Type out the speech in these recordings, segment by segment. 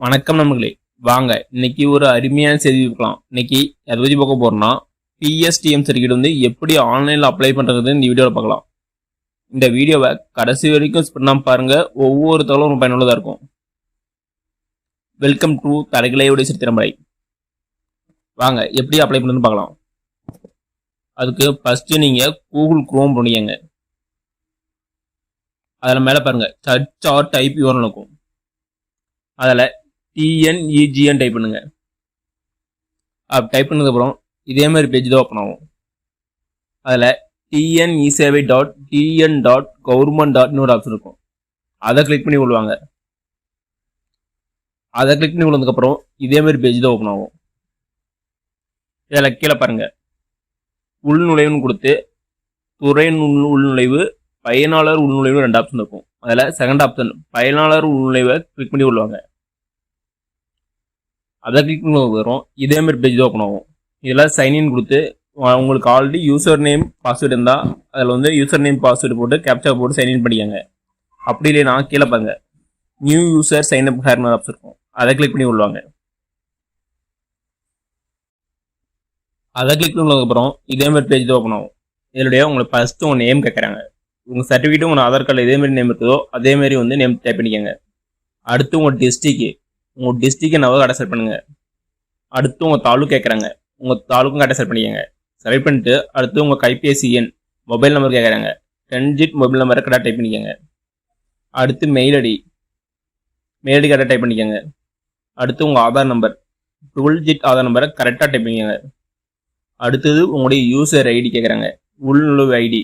வணக்கம் நண்பர்களே. வாங்க இன்னைக்கு ஒரு அருமையான செய்தி பார்க்கலாம். இன்னைக்கு எதை பற்றி பார்க்க போறோம்னா, பிஎஸ்டிஎம் சர்டிஃபிகேட் வந்து எப்படி ஆன்லைனில் அப்ளை பண்ணுறது இந்த வீடியோவில் பார்க்கலாம். இந்த வீடியோவை கடைசி வரைக்கும் ஸ்கிப் பண்ணாம பாருங்க. ஒவ்வொரு தகவலும் பயனுள்ளதாக இருக்கும். வெல்கம் டு தரகிலையுடைய சித்திரமலை. வாங்க எப்படி அப்ளை பண்ணுறதுன்னு பார்க்கலாம். அதுக்கு ஃபர்ஸ்ட் நீங்கள் கூகுள் குரோம் பண்ணிக்கங்க. அதில் மேலே பாருங்க சர்ச் ஆர் டைப் யூஆர்எல் இருக்கும். அதில் TNEGN டைப் பண்ணுங்க. டைப் பண்ணதுக்கப்புறம் இதே மாதிரி பேஜ் தான் ஓப்பன் ஆகும். அதில் TNESevai.tn.government.in ஒரு ஆப்ஷன் இருக்கும். அதை கிளிக் பண்ணி கொள்வாங்க. அதை கிளிக் பண்ணி கொண்டதுக்கப்புறம் இதே மாதிரி பேஜ் தான் ஓப்பன் ஆகும். இதில் கீழே பாருங்க உள்நுழைவுன்னு கொடுத்து துறை உள்நுழைவு, பயனாளர் உள்நுழைவு 2 ஆப்ஷன் இருக்கும். அதில் செகண்ட் ஆப்ஷன் பயனாளர் உள்நுழைவை கிளிக் பண்ணி கொள்வாங்க. அதை கிளிக் பண்ண வரும். இதே மாதிரி பேஜ் தான் ஓப்பன் ஆகும். இதில் சைன்இன் கொடுத்து உங்களுக்கு ஆல்ரெடி யூசர் நேம் பாஸ்வேர்டு இருந்தால் அதில் வந்து யூசர் நேம் பாஸ்வேர்டு போட்டு கேப்சா போட்டு சைன்இன் பண்ணிக்கங்க. அப்படி இல்லைனா கீழே பாருங்க new user sign up here option இருக்கும். அதை கிளிக் பண்ணி கொள்வாங்க. அதை கிளிக் பண்ணதுக்கப்புறம் இதே மாதிரி பேஜ் தான் ஓப்பன் ஆகும். இதனுடைய உங்களுக்கு ஃபர்ஸ்ட் உங்கள் நேம் கேட்குறாங்க. உங்கள் சர்டிஃபிகேட்டும் உங்கள் ஆதார் கார்டில் இதே மாதிரி நேம் இருக்குதோ அதே மாதிரி வந்து நேம் டைப் பண்ணிக்கங்க. அடுத்து உங்கள் டிஸ்ட்ரிக்ட் என்னவோ கரெக்டாக செலக்ட் பண்ணுங்க. அடுத்து உங்கள் தாலுக் கேட்குறாங்க. உங்கள் தாலுக்கும் கரெக்டாக செலக்ட் பண்ணிக்கங்க. செலக்ட் பண்ணிட்டு அடுத்து உங்கள் கைபேசி எண் மொபைல் நம்பர் கேட்குறாங்க. 10 டிஜிட் மொபைல் நம்பரை கரெக்டாக டைப் பண்ணிக்கங்க. அடுத்து மெயில் ஐடி கரெக்டாக டைப் பண்ணிக்கங்க. அடுத்து உங்கள் ஆதார் நம்பர் 12 டிஜிட் ஆதார் நம்பரை கரெக்டாக டைப் பண்ணிக்கங்க. அடுத்தது உங்களுடைய யூசர் ஐடி கேட்குறாங்க. உள்நுழைவு ஐடி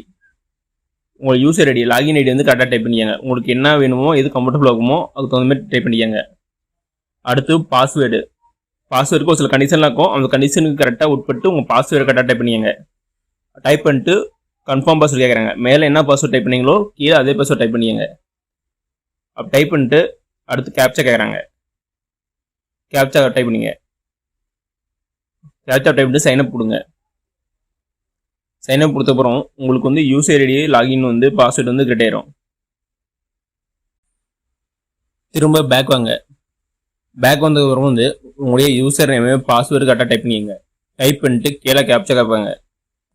உங்கள் யூசர் ஐடி லாகின் ஐடி வந்து கரெக்டாக டைப் பண்ணிக்கங்க. உங்களுக்கு என்ன வேணுமோ எது கம்ஃபர்டபுள் ஆகுமோ அதுக்கு தகுந்த மாதிரி டைப் பண்ணிக்கங்க. அடுத்து பாஸ்வேர்டுக்கு ஒரு சில கண்டிஷன்லாம் இருக்கும். அந்த கண்டிஷனுக்கு கரெக்டாக உட்பட்டு உங்கள் பாஸ்வேர்டு கரெக்டாக டைப் பண்ணிக்கங்க. டைப் பண்ணிட்டு கன்ஃபார்ம் பாஸ்வேர்டு கேட்குறாங்க. மேலே என்ன பாஸ்வேர்டு டைப் பண்ணீங்களோ கீழே அதே பாஸ்வேர்டு டைப் பண்ணிக்கங்க. அப்போ டைப் பண்ணிட்டு அடுத்து கேப்சா கேட்குறாங்க. கேப்சா டைப் பண்ணிங்க. கேப்சா டைப் பண்ணிட்டு சைன்அப் கொடுங்க. சைன்அப் கொடுத்தப்புறம் உங்களுக்கு வந்து யூசர் ஐடி லாகின் வந்து பாஸ்வேர்டு வந்து கிரியேட் ஆயிரும். திரும்ப பேக் வாங்க. பேக் வந்ததுக்கப்புறம் வந்து உங்களுடைய யூசர் நேமே பாஸ்வேர்டு கரெக்டாக டைப் பண்ணிக்கங்க. டைப் பண்ணிட்டு கீழே கேப்சா கேட்பாங்க.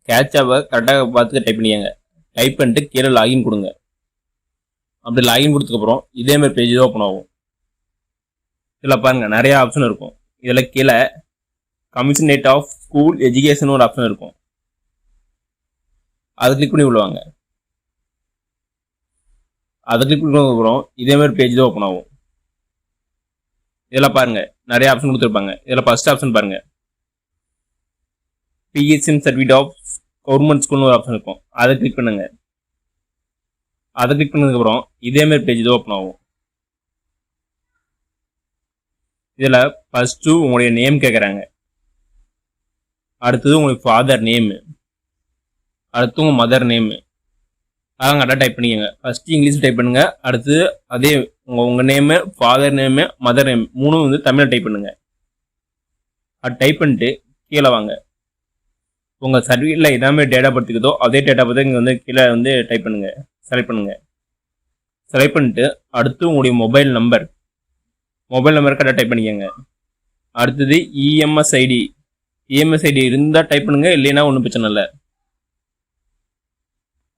கேப்சாவை கரெக்டாக பார்த்து டைப் பண்ணிக்கங்க. டைப் பண்ணிட்டு கீழே லாகின் கொடுங்க. அப்படி லாகின் கொடுத்ததுக்கப்புறம் இதே மாதிரி பேஜ் தான் ஓப்பன் ஆகும். இதில் பாருங்கள் நிறைய ஆப்ஷன் இருக்கும். இதில் கீழே கமிஷனரேட் ஆஃப் ஸ்கூல் எஜுகேஷன் ஒரு ஆப்ஷன் இருக்கும். அதை கிளிக் பண்ணி விடுவாங்க. அதை கிளிக் பண்ணதுக்கப்புறம் இதே மாதிரி பேஜ் தான் ஓப்பன் ஆகும். இதில் பாருங்க நிறைய ஆப்ஷன் கொடுத்துருப்பாங்க. இதில் ஃபர்ஸ்ட் ஆப்ஷன் பாருங்க பிஎஸ்எம் சர்டிஃபிகேட் ஆஃப் கவர்மெண்ட் ஸ்கூல்னு ஒரு ஆப்ஷன் இருக்கும். அதை கிளிக் பண்ணுங்க. அதை கிளிக் பண்ணதுக்கப்புறம் இதே மாதிரி பேஜ் தான் ஓப்பன் ஆகும். இதில் ஃபர்ஸ்ட்டு உங்களுடைய நேம் கேட்குறாங்க. அடுத்தது உங்களுக்கு ஃபாதர் நேமு, அடுத்து உங்கள் மதர் நேமு அதான் கரெக்டாக டைப் பண்ணிக்கோங்க. ஃபர்ஸ்ட் இங்கிலீஷ் டைப் பண்ணுங்க. அடுத்து அதே உங்கள் name, father name, mother name மூணும் வந்து தமிழில் டைப் பண்ணுங்க. அது டைப் பண்ணிட்டு கீழே வாங்க. உங்கள் சர்டிஃபிகேட்டில் எதாமே டேட்டா பர்த்துக்குதோ அதே டேட்டா பற்றி இங்கே வந்து கீழே வந்து டைப் பண்ணுங்க. செலக்ட் பண்ணுங்க. செலக்ட் பண்ணிட்டு அடுத்து உங்களுடைய மொபைல் நம்பர் கரெக்டாக டைப் பண்ணிக்கோங்க. அடுத்தது இஎம்எஸ் ஐடி இருந்தால் டைப் பண்ணுங்க, இல்லைன்னா ஒன்றும் பிரச்சனை இல்லை.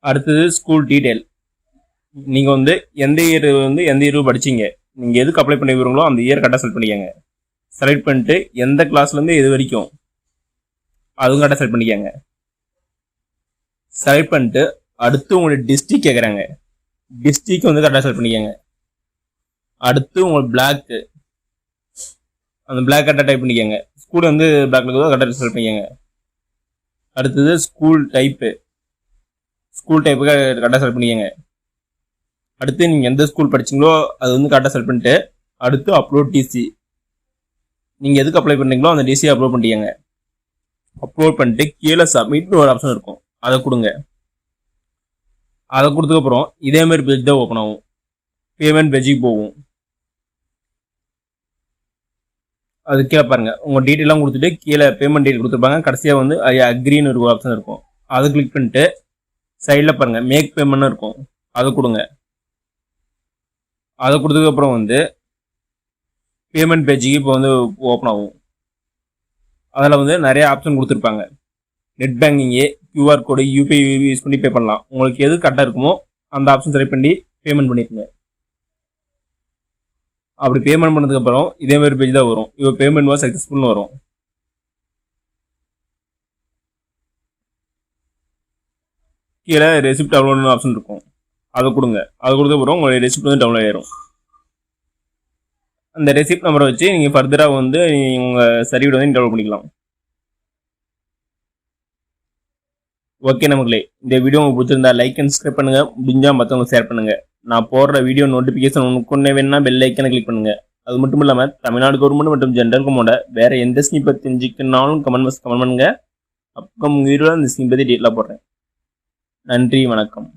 அடுத்தது ஸ்கூல் டீட்டெயில், நீங்கள் வந்து எந்த இயர் படிச்சிங்க, நீங்கள் எதுக்கு அப்ளை பண்ணி விடுறீங்களோ அந்த இயர் கரெக்டாக செலக்ட் பண்ணிக்கோங்க. செலக்ட் பண்ணிட்டு எந்த கிளாஸ்லேருந்து எது வரைக்கும் அதுவும் கரெக்டாக செலக்ட் பண்ணிக்கோங்க. செலக்ட் பண்ணிட்டு அடுத்து உங்களுடைய டிஸ்ட்ரிக்ட் கேட்குறாங்க. டிஸ்ட்ரிக்ட் வந்து கரெக்டாக செலக்ட் பண்ணிக்கோங்க. அடுத்து உங்களுக்கு பிளாக்கு, அந்த பிளாக் கரெக்டாக டைப் பண்ணிக்கோங்க. ஸ்கூல் வந்து பிளாக்ல இருக்கோ கரெக்டாக செலக்ட் பண்ணிக்கோங்க. அடுத்தது ஸ்கூல் டைப்பு கரெக்டாக செலக்ட் பண்ணிக்கோங்க. அடுத்து நீங்கள் எந்த ஸ்கூல் படிச்சிங்களோ அது வந்து கரெக்டாக செலக்ட் பண்ணிட்டு அடுத்து அப்லோட் டிசி, நீங்கள் எதுக்கு அப்ளை பண்ணுறீங்களோ அந்த டிசியை அப்லோட் பண்ணிக்கோங்க. அப்லோட் பண்ணிட்டு கீழே சப்மிட்னு ஒரு ஆப்ஷன் இருக்கும். அதை கொடுங்க. அதை கொடுத்ததுக்கப்புறம் இதே மாதிரி பேஜ் தான் ஓப்பன் ஆகும். பேமெண்ட் பேஜுக்கு போகும். அது கீழே பாருங்க உங்கள் டீட்டெயிலாம் கொடுத்துட்டு கீழே பேமெண்ட் டீட்டெயில் கொடுத்துருப்பாங்க. கடைசியாக வந்து அக்ரின்னு ஒரு ஆப்ஷன் இருக்கும். அதை கிளிக் பண்ணிட்டு சைடில் பாருங்க மேக் பேமெண்ட்னு இருக்கும். அதை கொடுங்க. அதை கொடுத்ததுக்கப்புறம் வந்து பேமெண்ட் பேஜுக்கு இப்போ வந்து ஓப்பன் ஆகும். அதில் வந்து நிறைய ஆப்ஷன் கொடுத்துருப்பாங்க. நெட் பேங்கிங்கு, QR கோடு, UPI யூஸ் பண்ணி பே பண்ணலாம். உங்களுக்கு எது கரெக்டாக இருக்குமோ அந்த ஆப்ஷன் செலக்ட் பண்ணி பேமெண்ட் பண்ணிடுங்க. அப்படி பேமெண்ட் பண்ணதுக்கப்புறம் இதே மாதிரி பேஜ் தான் வரும். இப்போ பேமெண்ட் வாஸ் சக்ஸஸ்ஃபுல்னு வரும். கீழே ரெசிப்ட் டவுன்லோட்னு ஆப்ஷன் இருக்கும். அதை கொடுங்க. அதை கொடுத்தப்பறம் உங்களுடைய ரெசிப்ட் வந்து டவுன்லோட் ஆயிரும். அந்த ரெசிப்ட் நம்பரை வச்சு நீங்கள் ஃபர்தராக வந்து உங்கள் சர்டிஃபிகேட் வந்து டவுன்லோட் பண்ணிக்கலாம். ஓகே நமக்குள்ளே, இந்த வீடியோ உங்களுக்கு பிடிச்சிருந்தா லைக் அண்ட் சப்ஸ்கிரைப் பண்ணுங்க. முடிஞ்சால் மற்றவங்க ஷேர் பண்ணுங்க. நான் போடுற வீடியோ நோட்டிஃபிகேஷன் உங்களுக்கு வேணும்னா பெல் ஐக்கனை கிளிக் பண்ணுங்க. அது மட்டும் இல்லாமல் தமிழ்நாடு கவர்மெண்ட் மற்றும் ஜென்ரல் கமோட வேற எந்த ஸ்கீம் பற்றி தெரிஞ்சுக்கனாலும் கமெண்ட் பண்ணுங்க. அப்போ உங்கள் வீடியோவில் அந்த ஸ்கீம் பற்றி டீட்டெயிலாக போடுறேன். நன்றி, வணக்கம்.